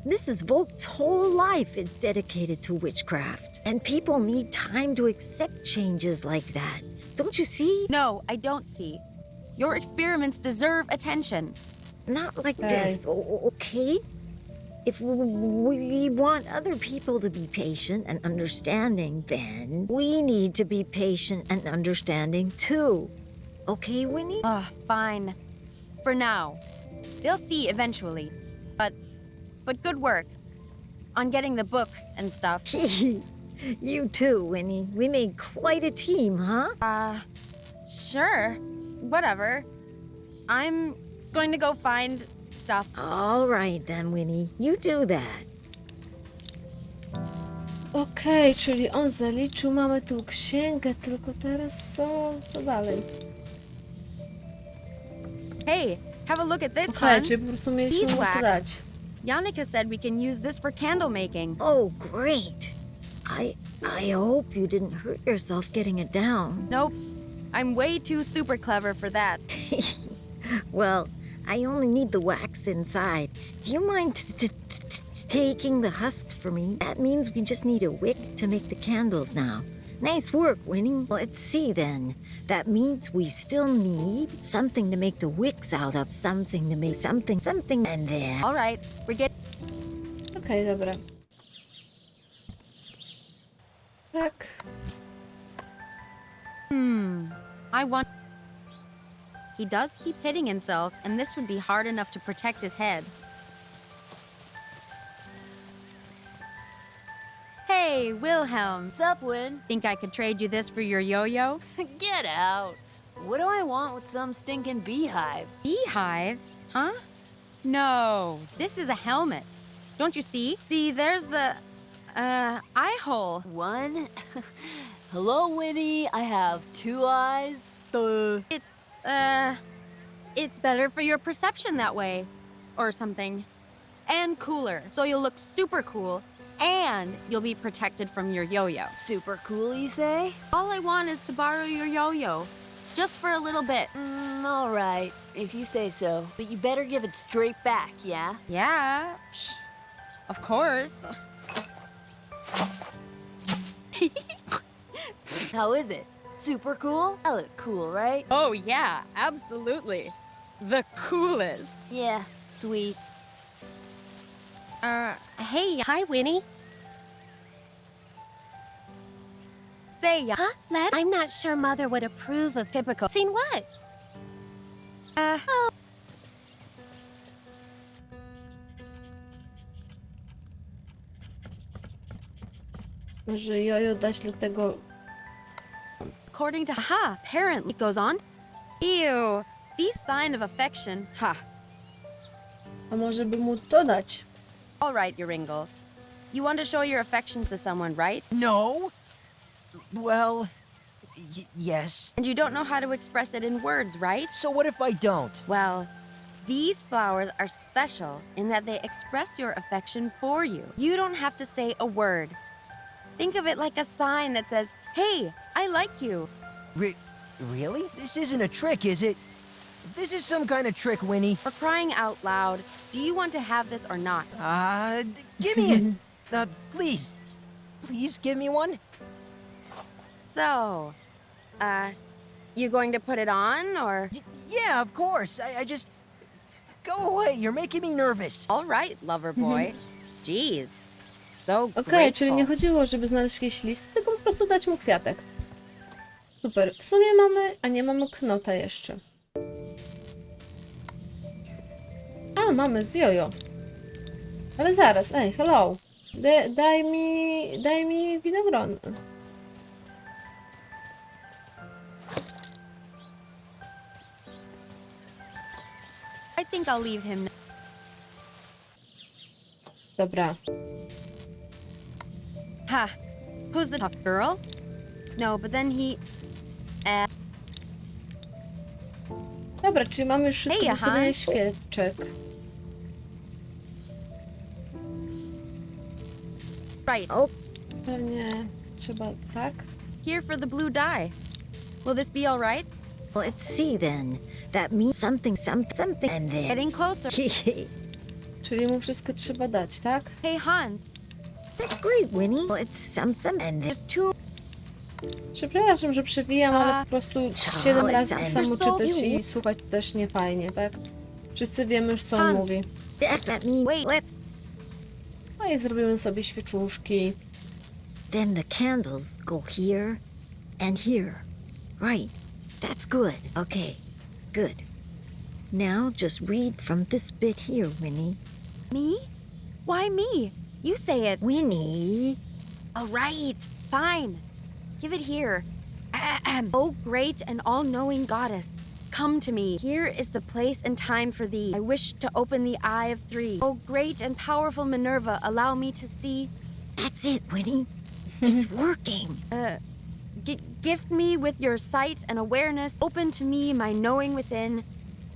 Mrs. Vogt's whole life is dedicated to witchcraft. And people need time to accept changes like that. Don't you see? No, I don't see. Your experiments deserve attention. Not like Okay. this, okay? If we want other people to be patient and understanding, then we need to be patient and understanding too. Okay, Winnie? Ugh, fine. For now. They'll see eventually. But good work. On getting the book and stuff. You too, Winnie. We made quite a team, huh? Sure. Whatever. I'm going to go find stuff. All right then, Winnie. You do that. Okej, czyli on zaliczył, mamy tu księgę, tylko teraz co dalej? Hey, have a look at this, Okej, Hans. czyli po prostu mieliśmy mu to Beeswax. dać. Yannicka said we can use this for candle making. Oh, great. I hope you didn't hurt yourself getting it down. Nope. I'm way too super clever for that. Well, I only need the wax inside. Do you mind taking the husk for me? That means we just need a wick to make the candles now. Nice work, Winnie. Let's see then. That means we still need something to make the wicks out of. Something to make something, and then... All right, we're getting... Okej, dobra. Tak. I want... He does keep hitting himself, and this would be hard enough to protect his head. Hey, Wilhelm. Sup, Win? Think I could trade you this for your yo-yo? Get out. What do I want with some stinking beehive? Beehive? Huh? No, this is a helmet. Don't you see? See, there's the, eye hole. One? Hello, Winnie. I have 2 eyes. It's better for your perception that way. Or something. And cooler, so you'll look super cool. And you'll be protected from your yo-yo. Super cool, you say? All I want is to borrow your yo-yo. Just for a little bit. All right, if you say so. But you better give it straight back, yeah? Yeah. Psh, of course. How is it? Super cool? I look cool, right? Oh, yeah, absolutely. The coolest. Yeah, sweet. Hey, Hi, Winnie. say ya. Huh, Let? I'm not sure Mother would approve of Typical. Seen what? Może jojo dać do tego... According to apparently it goes on. Ew, these sign of affection. A może by mu dodać? All right, Joringel. You want to show your affections to someone, right? No? Well, yes. And you don't know how to express it in words, right? So what if I don't? Well, these flowers are special in that they express your affection for you. You don't have to say a word. Think of it like a sign that says, hey, I like you. Really? This isn't a trick, is it? This is some kind of trick, Winnie. For crying out loud, do you want to have this or not? Give me it. Please. Please give me one. So, you going to put it on, or? Yeah, of course. I just... Go away, you're making me nervous. All right, lover boy. Jeez, so Okej, czyli nie grateful. chodziło, żeby znaleźć jakieś listy, tylko po prostu dać mu kwiatek. Super. W sumie mamy... A nie, mamy knota jeszcze. A, mamy z jojo. Ale zaraz, ej, hello. Daj mi winogron. I think I'll leave him. Dobra. Ha, who's the tough girl? No, but then he... Dobra, czyli mamy już wszystko Hej, do zrobienia Hans. świeczek. Right, Pewnie trzeba tak. here for the blue dye. Will this be all right? Let's see then. That means something, something, and then. Getting closer. Czyli mu wszystko trzeba dać, tak? Hey, Hans, That's great, Winnie. It's something, and then. there's two... Przepraszam, że przewijam, ale po prostu 7 razy to samo Alexander, czytać so i słuchać też nie fajnie, tak? Wszyscy wiemy już, co on Hans. mówi. That means. Wait. Let's. No i zrobimy sobie świeczuszki. Then the candles go here and here. Right. That's good. Okay. Good. Now just read from this bit here, Winnie. Me? Why me? You say it. Winnie. All right, fine. Give it here. Oh, great and all-knowing goddess, come to me. Here is the place and time for thee. I wish to open the eye of three. Oh, great and powerful Minerva, allow me to see. That's it, Winnie. It's working. Gift me with your sight and awareness. Open to me my knowing within.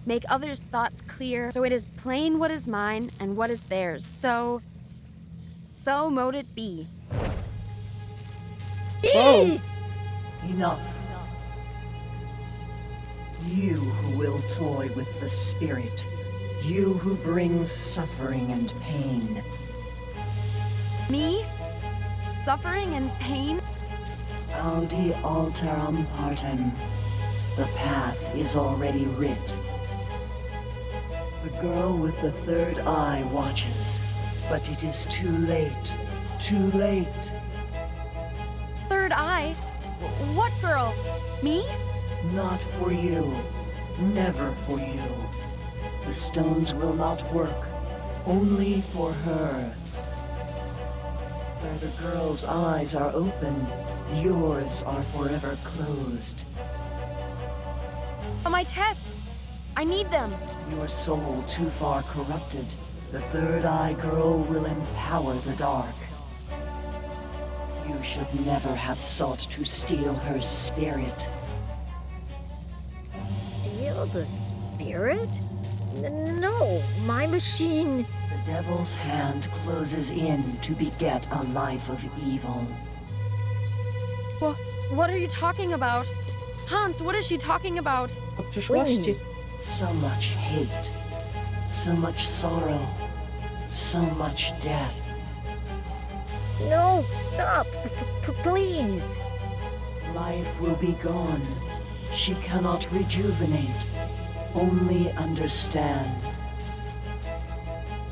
Make others' thoughts clear, so it is plain what is mine and what is theirs. So mote it be. Wow. Enough. You who will toy with the spirit, you who brings suffering and pain. Me? Suffering and pain? Audi alteram partem. The path is already writ. The girl with the third eye watches, but it is too late. Too late. Third eye? What girl? Me? Not for you. Never for you. The stones will not work. Only for her. Where the girl's eyes are open, yours are forever closed. My test! I need them! Your soul too far corrupted, the third eye girl will empower the dark. You should never have sought to steal her spirit. Steal the spirit? No, my machine. The devil's hand closes in to beget a life of evil. What are you talking about? Hans, what is she talking about? O przyszłości. So much hate, so much sorrow, so much death. No, stop, please. Life will be gone. She cannot rejuvenate, only understand.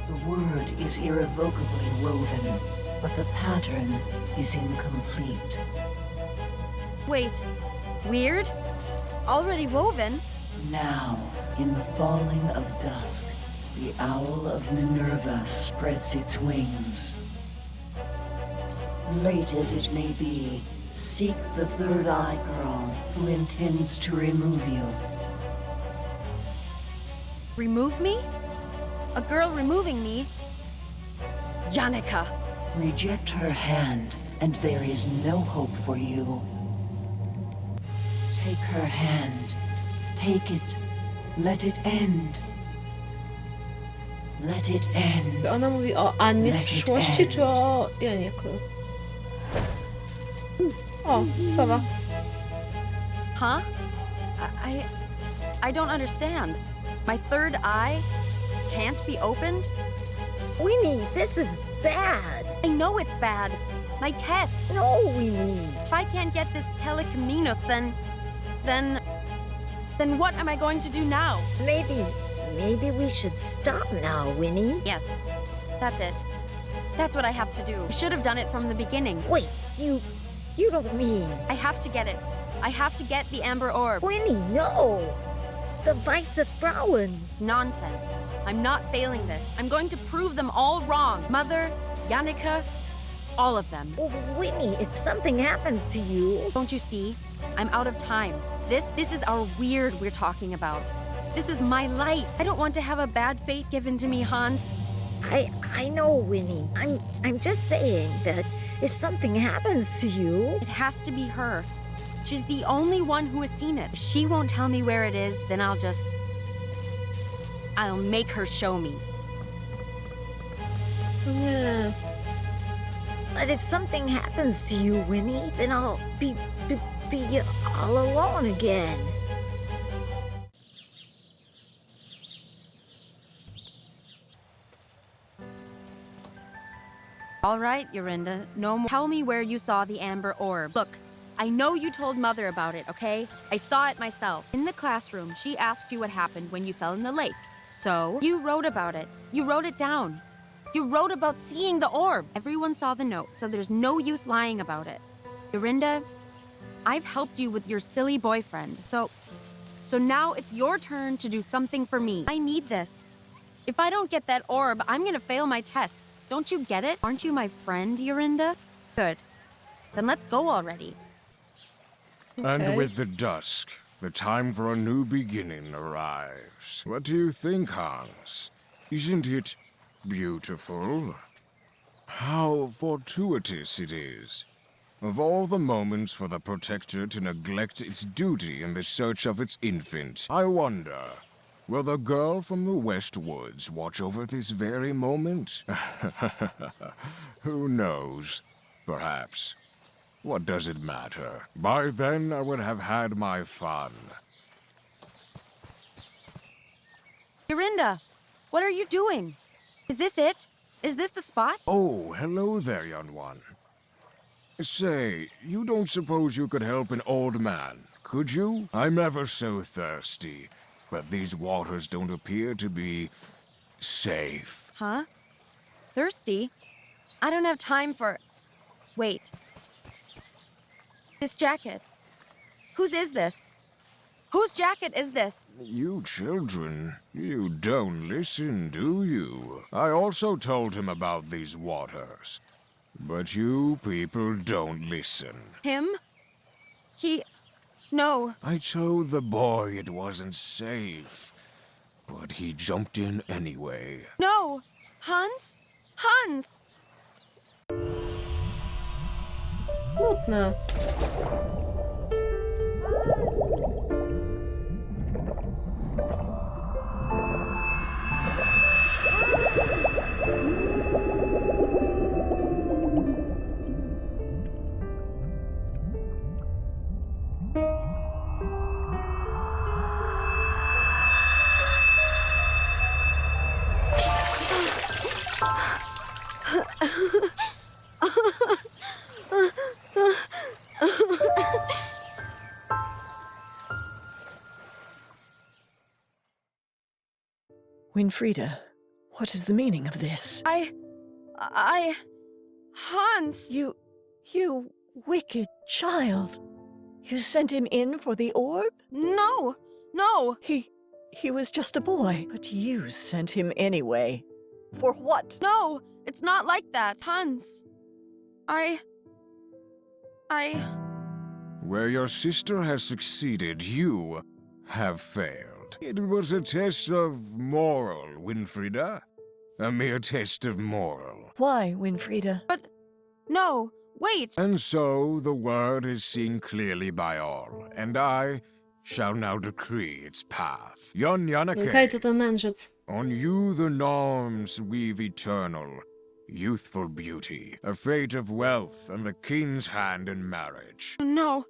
The word is irrevocably woven, but the pattern is incomplete. Wait, weird? Already woven? Now, in the falling of dusk, the owl of Minerva spreads its wings. Late as it may be, seek the third eye girl who intends to remove you. Remove me? A girl removing me? Janika. Reject her hand, and there is no hope for you. Take her hand. Take it. Let it end. Let it end. Czy ona mówi o Annie z Let it przyszłości, end. czy o Janiku? O, sowa. Huh? I don't understand. My third eye can't be opened? Winnie, this is bad. I know it's bad. My test. No, Winnie. If I can't get this telecaminos, then what am I going to do now? Maybe we should stop now, Winnie. Yes, that's it. That's what I have to do. I should have done it from the beginning. Wait, you don't mean... I have to get it. I have to get the amber orb. Winnie, no! The Weiße Frauen. It's nonsense. I'm not failing this. I'm going to prove them all wrong. Mother, Janika, all of them. Oh, Winnie, if something happens to you... Don't you see? I'm out of time. This is our weird we're talking about. This is my life. I don't want to have a bad fate given to me, Hans. I know, Winnie. I'm just saying that if something happens to you... It has to be her. She's the only one who has seen it. If she won't tell me where it is, then I'll make her show me. Nie. But if something happens to you, Winnie, then I'll be all alone again. All right, Yorinda, no more. Tell me where you saw the amber orb. Look, I know you told Mother about it, okay? I saw it myself. In the classroom, she asked you what happened when you fell in the lake. So, you wrote about it. You wrote it down. You wrote about seeing the orb. Everyone saw the note, so there's no use lying about it. Yorinda, I've helped you with your silly boyfriend, so now it's your turn to do something for me. I need this. If I don't get that orb, I'm gonna fail my test. Don't you get it? Aren't you my friend, Yorinda? Good. Then let's go already. Okay. And with the dusk, the time for a new beginning arrives. What do you think, Hans? Isn't it beautiful? How fortuitous it is. Of all the moments for the protector to neglect its duty in the search of its infant, I wonder, will the girl from the West Woods watch over this very moment? Who knows? Perhaps. What does it matter? By then, I would have had my fun. Yorinda, what are you doing? Is this it? Is this the spot? Oh, hello there, young one. Say, you don't suppose you could help an old man, could you? I'm ever so thirsty, but these waters don't appear to be safe. Huh? Thirsty? I don't have time for... Wait. This jacket. Whose is this? Whose jacket is this? You children, you don't listen, do you? I also told him about these waters. But you people don't listen. Him? No. I told the boy it wasn't safe, but he jumped in anyway. No! Hans? Hans! Smutne. Winfrieda, what is the meaning of this? Hans! You wicked child. You sent him in for the orb? No! He was just a boy, but you sent him anyway. For what? No! It's not like that, Hans. Where your sister has succeeded, you have failed. It was a test of moral, Winfrieda. A mere test of moral. Why, Winfrieda? No, wait! And so the word is seen clearly by all, and I shall now decree its path. Yon Okej, Yanake, to ten mędrzec. on you the norms weave eternal, youthful beauty, a fate of wealth and the king's hand in marriage. No.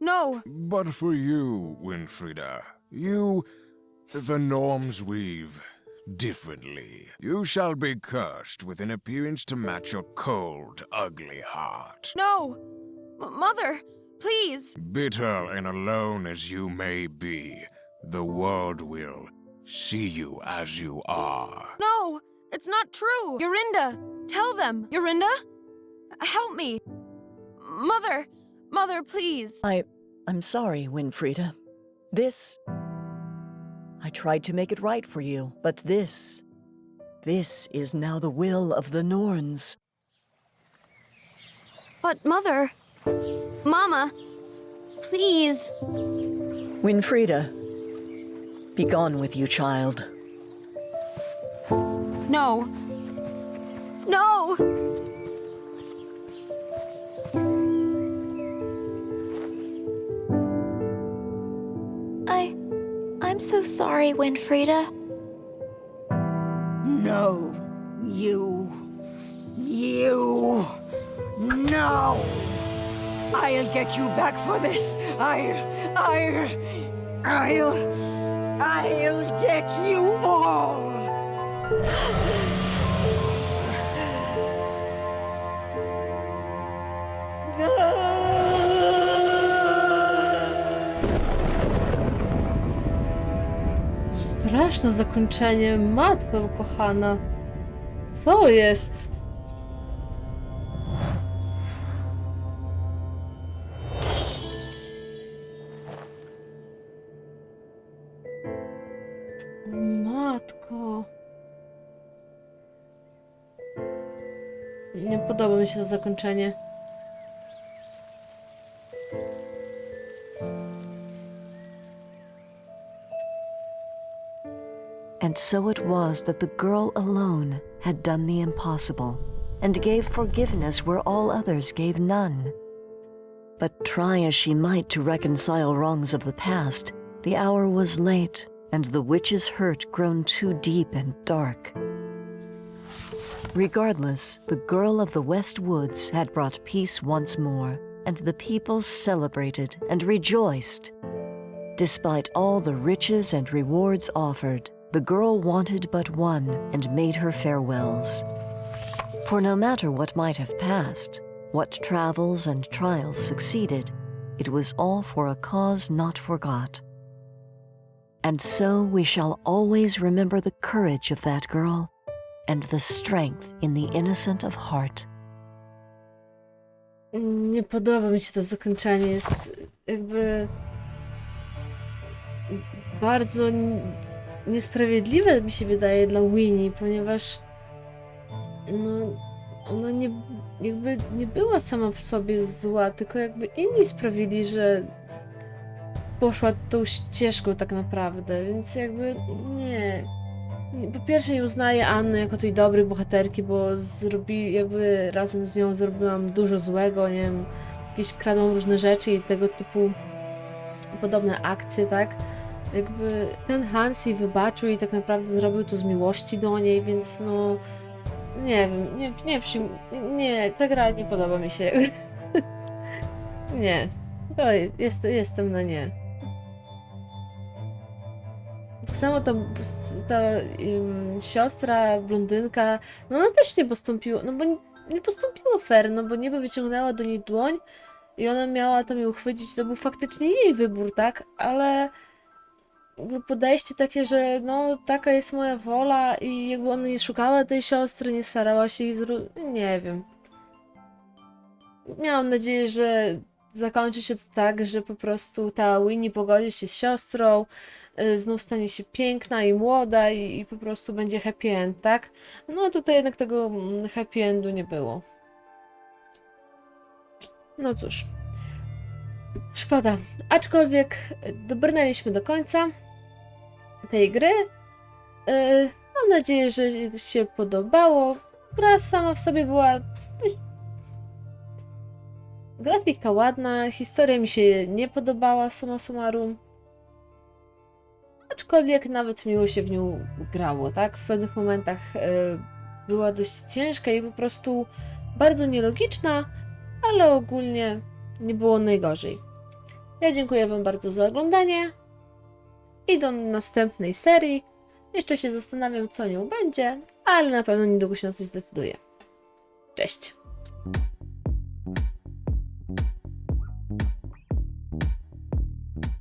No! But for you, Winfrieda, you, the norms weave differently. You shall be cursed with an appearance to match your cold, ugly heart. No! Mother, please! Bitter and alone as you may be, the world will see you as you are. No! It's not true! Yorinda! Tell them! Yorinda? Help me! Mother, please! I'm sorry, Winfrieda. I tried to make it right for you, but this is now the will of the Norns. But Mother... Mama! Please! Winfrieda, be gone with you, child. No! No! I'm so sorry, Winfrieda. No, no! I'll get you back for this. I'll get you all! Straszne zakończenie, matko kochana. Co jest? Matko. Nie podoba mi się to zakończenie. And so it was that the girl alone had done the impossible, and gave forgiveness where all others gave none. But try as she might to reconcile wrongs of the past, the hour was late, and the witch's hurt grown too deep and dark. Regardless, the girl of the West Woods had brought peace once more, and the people celebrated and rejoiced. Despite all the riches and rewards offered, the girl wanted but one and made her farewells. For no matter what might have passed, what travels and trials succeeded, it was all for a cause not forgot. And so we shall always remember the courage of that girl and the strength in the innocent of heart. Nie podoba mi się to zakończenie. Jest jakby bardzo niesprawiedliwe, mi się wydaje, dla Winnie, ponieważ ona nie była sama w sobie zła, tylko jakby inni sprawili, że poszła tą ścieżką tak naprawdę, więc jakby nie. Po pierwsze nie uznaję Anny jako tej dobrej bohaterki, bo jakby razem z nią zrobiłam dużo złego, nie wiem, jakieś kradą różne rzeczy i tego typu podobne akcje, tak? Jakby ten Hans jej wybaczył i tak naprawdę zrobił to z miłości do niej, więc nie wiem, nie, ta gra nie podoba mi się. Nie, jestem na nie. Tak samo ta siostra, blondynka, ona też nie postąpiła, bo nie postąpiło fair, bo niby wyciągnęła do niej dłoń i ona miała tam ją uchwycić, to był faktycznie jej wybór, tak? Ale jakby podejście takie, że taka jest moja wola i jakby ona nie szukała tej siostry, nie starała się jej nie wiem. Miałam nadzieję, że zakończy się to tak, że po prostu ta Winnie pogodzi się z siostrą, znów stanie się piękna i młoda i po prostu będzie happy end, tak? No a tutaj jednak tego happy endu nie było. No cóż. Szkoda. Aczkolwiek dobrnęliśmy do końca tej gry. Mam nadzieję, że się podobało. Gra sama w sobie była grafika ładna, historia mi się nie podobała summa summarum. Aczkolwiek nawet miło się w nią grało, tak? W pewnych momentach była dość ciężka i po prostu bardzo nielogiczna, ale ogólnie nie było najgorzej. Ja dziękuję Wam bardzo za oglądanie i do następnej serii. Jeszcze się zastanawiam, co nią będzie, ale na pewno niedługo się na coś zdecyduję. Cześć!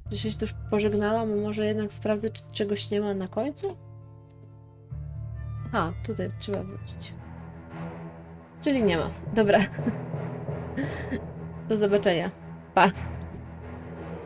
Czy się tu już pożegnałam, a może jednak sprawdzę, czy czegoś nie ma na końcu? Aha, tutaj trzeba wrócić. Czyli nie ma. Dobra. Do zobaczenia. Pa!